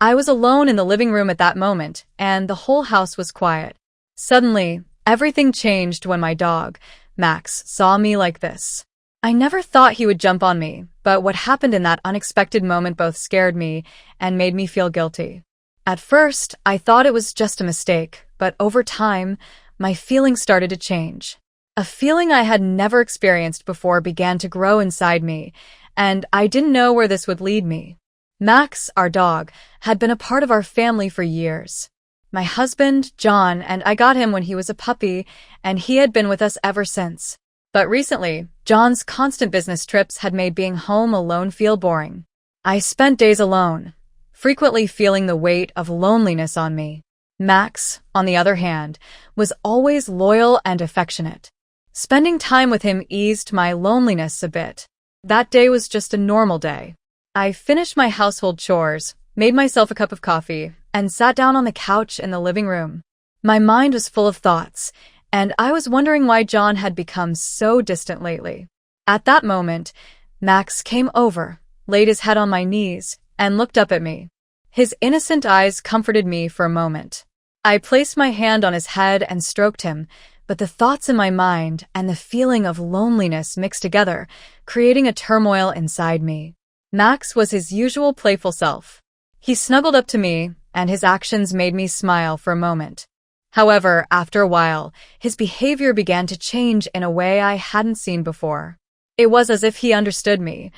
I was alone in the living room at that moment, and the whole house was quiet. Suddenly, everything changed when my dog, Max, saw me like this. I never thought he would jump on me, but what happened in that unexpected moment both scared me and made me feel guilty. At first, I thought it was just a mistake, but over time, my feelings started to change. A feeling I had never experienced before began to grow inside me, and I didn't know where this would lead me. Max, our dog, had been a part of our family for years. My husband, John, and I got him when he was a puppy, and he had been with us ever since. But recently, John's constant business trips had made being home alone feel boring. I spent days alone, frequently feeling the weight of loneliness on me. Max, on the other hand, was always loyal and affectionate. Spending time with him eased my loneliness a bit. That day was just a normal day. I finished my household chores, made myself a cup of coffee, and sat down on the couch in the living room. My mind was full of thoughts, and I was wondering why John had become so distant lately. At that moment, Max came over, laid his head on my knees, and looked up at me. His innocent eyes comforted me for a moment. I placed my hand on his head and stroked him, but the thoughts in my mind and the feeling of loneliness mixed together, creating a turmoil inside me. Max was his usual playful self. He snuggled up to me, and his actions made me smile for a moment. However, after a while, his behavior began to change in a way I hadn't seen before. It was as if he understood me,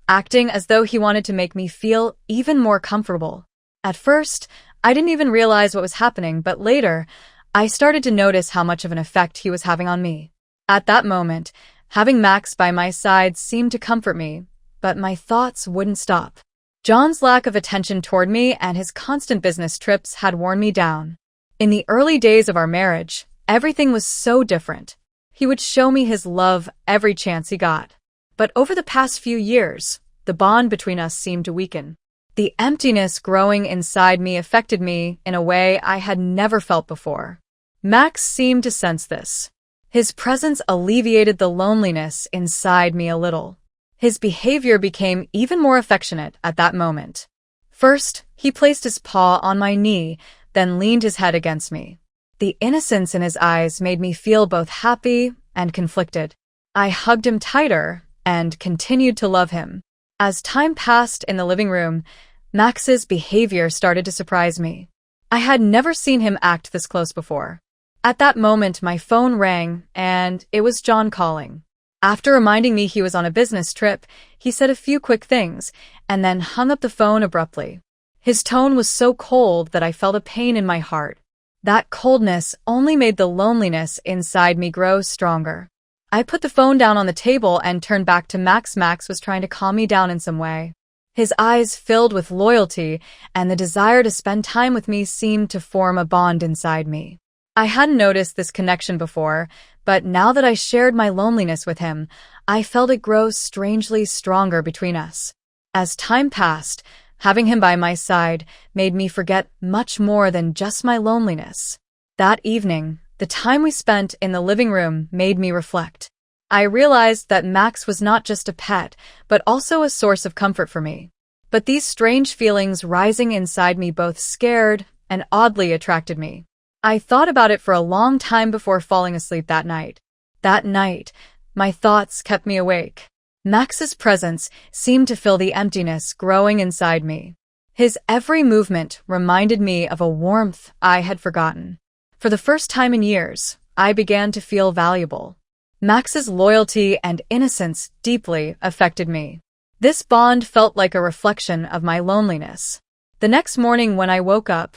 acting as though he wanted to make me feel even more comfortable. At first, I didn't even realize what was happening, but later, I started to notice how much of an effect he was having on me. At that moment, having Max by my side seemed to comfort me, but my thoughts wouldn't stop. John's lack of attention toward me and his constant business trips had worn me down. In the early days of our marriage, everything was so different. He would show me his love every chance he got. But over the past few years, the bond between us seemed to weaken. The emptiness growing inside me affected me in a way I had never felt before. Max seemed to sense this. His presence alleviated the loneliness inside me a little. His behavior became even more affectionate at that moment. First, he placed his paw on my knee, then leaned his head against me. The innocence in his eyes made me feel both happy and conflicted. I hugged him tighter and continued to love him. As time passed in the living room, Max's behavior started to surprise me. I had never seen him act this close before. At that moment, my phone rang, and it was John calling. After reminding me he was on a business trip, he said a few quick things, and then hung up the phone abruptly. His tone was so cold that I felt a pain in my heart. That coldness only made the loneliness inside me grow stronger. I put the phone down on the table and turned back to Max. Max was trying to calm me down in some way. His eyes filled with loyalty, and the desire to spend time with me seemed to form a bond inside me. I hadn't noticed this connection before, but now that I shared my loneliness with him, I felt it grow strangely stronger between us. As time passed, having him by my side made me forget much more than just my loneliness. That evening, the time we spent in the living room made me reflect. I realized that Max was not just a pet, but also a source of comfort for me. But these strange feelings rising inside me both scared and oddly attracted me. I thought about it for a long time before falling asleep that night. That night, my thoughts kept me awake. Max's presence seemed to fill the emptiness growing inside me. His every movement reminded me of a warmth I had forgotten. For the first time in years, I began to feel valuable. Max's loyalty and innocence deeply affected me. This bond felt like a reflection of my loneliness. The next morning when I woke up,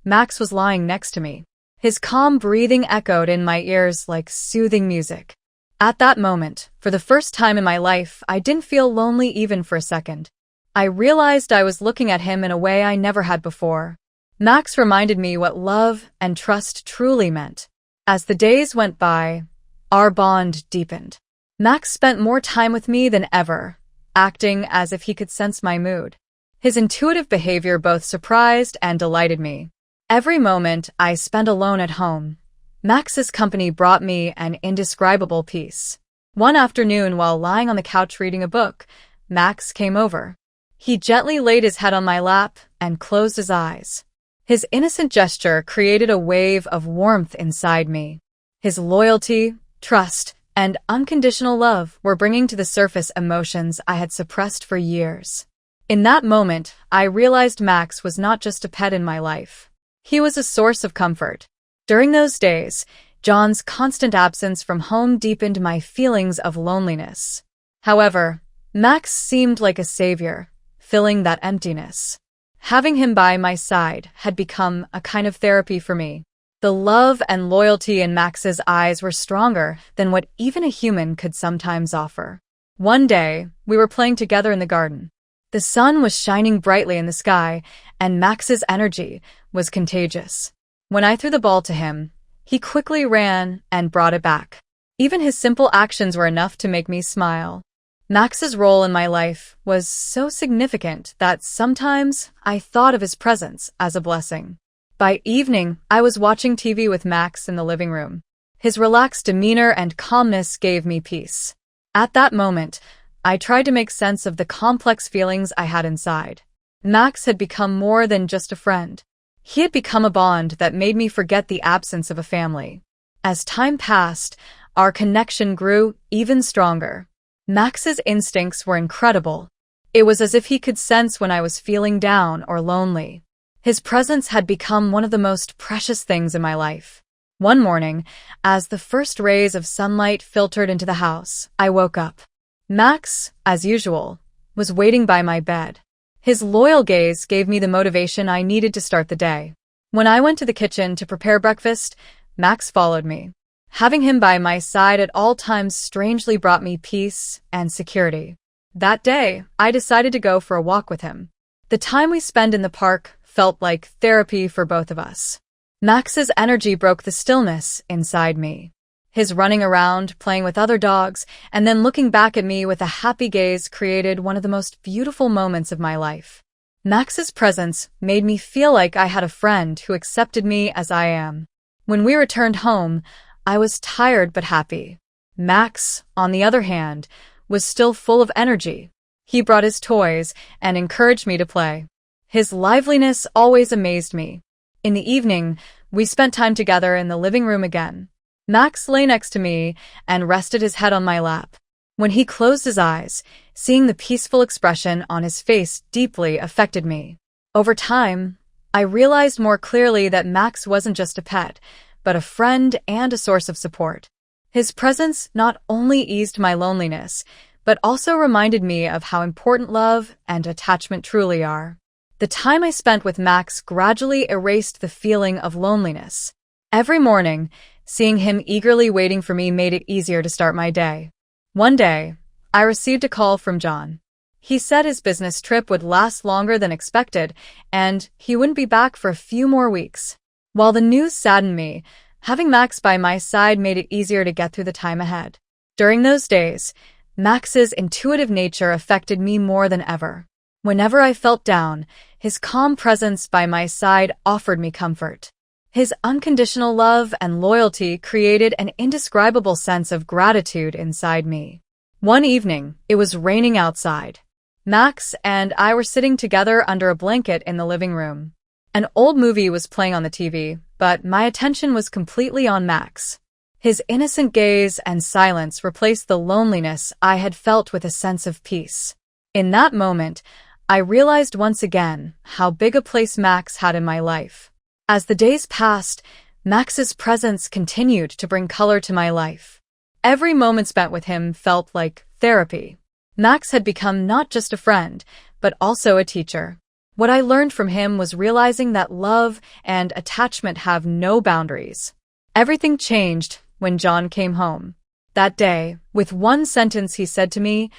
Max was lying next to me. His calm breathing echoed in my ears like soothing music. At that moment, for the first time in my life, I didn't feel lonely even for a second. I realized I was looking at him in a way I never had before. Max reminded me what love and trust truly meant. As the days went by, our bond deepened. Max spent more time with me than ever, acting as if he could sense my mood. His intuitive behavior both surprised and delighted me. Every moment I spent alone at home, Max's company brought me an indescribable peace. One afternoon, while lying on the couch reading a book, Max came over. He gently laid his head on my lap and closed his eyes. His innocent gesture created a wave of warmth inside me. His loyalty, trust, and unconditional love were bringing to the surface emotions I had suppressed for years. In that moment, I realized Max was not just a pet in my life. He was a source of comfort. During those days, John's constant absence from home deepened my feelings of loneliness. However, Max seemed like a savior, filling that emptiness. Having him by my side had become a kind of therapy for me. The love and loyalty in Max's eyes were stronger than what even a human could sometimes offer. One day, we were playing together in the garden. The sun was shining brightly in the sky, and Max's energy was contagious. When I threw the ball to him, he quickly ran and brought it back. Even his simple actions were enough to make me smile. Max's role in my life was so significant that sometimes I thought of his presence as a blessing. By evening, I was watching TV with Max in the living room. His relaxed demeanor and calmness gave me peace. At that moment, I tried to make sense of the complex feelings I had inside. Max had become more than just a friend. He had become a bond that made me forget the absence of a family. As time passed, our connection grew even stronger. Max's instincts were incredible. It was as if he could sense when I was feeling down or lonely. His presence had become one of the most precious things in my life. One morning, as the first rays of sunlight filtered into the house, I woke up. Max, as usual, was waiting by my bed. His loyal gaze gave me the motivation I needed to start the day. When I went to the kitchen to prepare breakfast, Max followed me. Having him by my side at all times strangely brought me peace and security. That day, I decided to go for a walk with him. The time we spent in the park felt like therapy for both of us. Max's energy broke the stillness inside me. His running around, playing with other dogs, and then looking back at me with a happy gaze created one of the most beautiful moments of my life. Max's presence made me feel like I had a friend who accepted me as I am. When we returned home, I was tired but happy. Max, on the other hand, was still full of energy. He brought his toys and encouraged me to play. His liveliness always amazed me. In the evening, we spent time together in the living room again. Max lay next to me and rested his head on my lap. When he closed his eyes, seeing the peaceful expression on his face deeply affected me. Over time, I realized more clearly that Max wasn't just a pet, but a friend and a source of support. His presence not only eased my loneliness, but also reminded me of how important love and attachment truly are. The time I spent with Max gradually erased the feeling of loneliness. Every morning, seeing him eagerly waiting for me made it easier to start my day. One day, I received a call from John. He said his business trip would last longer than expected, and he wouldn't be back for a few more weeks. While the news saddened me, having Max by my side made it easier to get through the time ahead. During those days, Max's intuitive nature affected me more than ever. Whenever I felt down, his calm presence by my side offered me comfort. His unconditional love and loyalty created an indescribable sense of gratitude inside me. One evening, it was raining outside. Max and I were sitting together under a blanket in the living room. An old movie was playing on the TV, but my attention was completely on Max. His innocent gaze and silence replaced the loneliness I had felt with a sense of peace. In that moment, I realized once again how big a place Max had in my life. As the days passed, Max's presence continued to bring color to my life. Every moment spent with him felt like therapy. Max had become not just a friend, but also a teacher. What I learned from him was realizing that love and attachment have no boundaries. Everything changed when John came home. That day, with one sentence he said to me,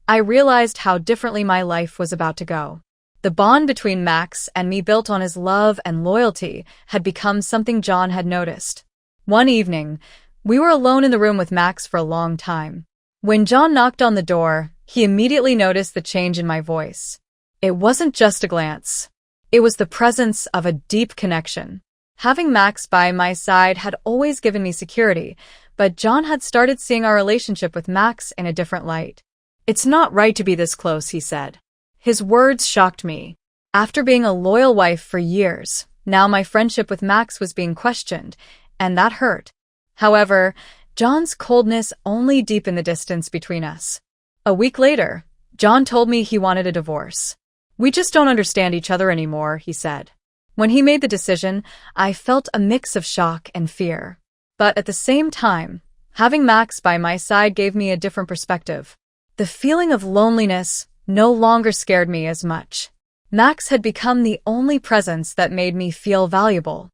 I realized how differently my life was about to go. The bond between Max and me, built on his love and loyalty, had become something John had noticed. One evening, we were alone in the room with Max for a long time. When John knocked on the door, he immediately noticed the change in my voice. It wasn't just a glance. It was the presence of a deep connection. Having Max by my side had always given me security, but John had started seeing our relationship with Max in a different light. It's not right to be this close, he said. His words shocked me. After being a loyal wife for years, now my friendship with Max was being questioned, and that hurt. However, John's coldness only deepened the distance between us. A week later, John told me he wanted a divorce. "We just don't understand each other anymore," he said. When he made the decision, I felt a mix of shock and fear. But at the same time, having Max by my side gave me a different perspective. The feeling of loneliness no longer scared me as much. Max had become the only presence that made me feel valuable.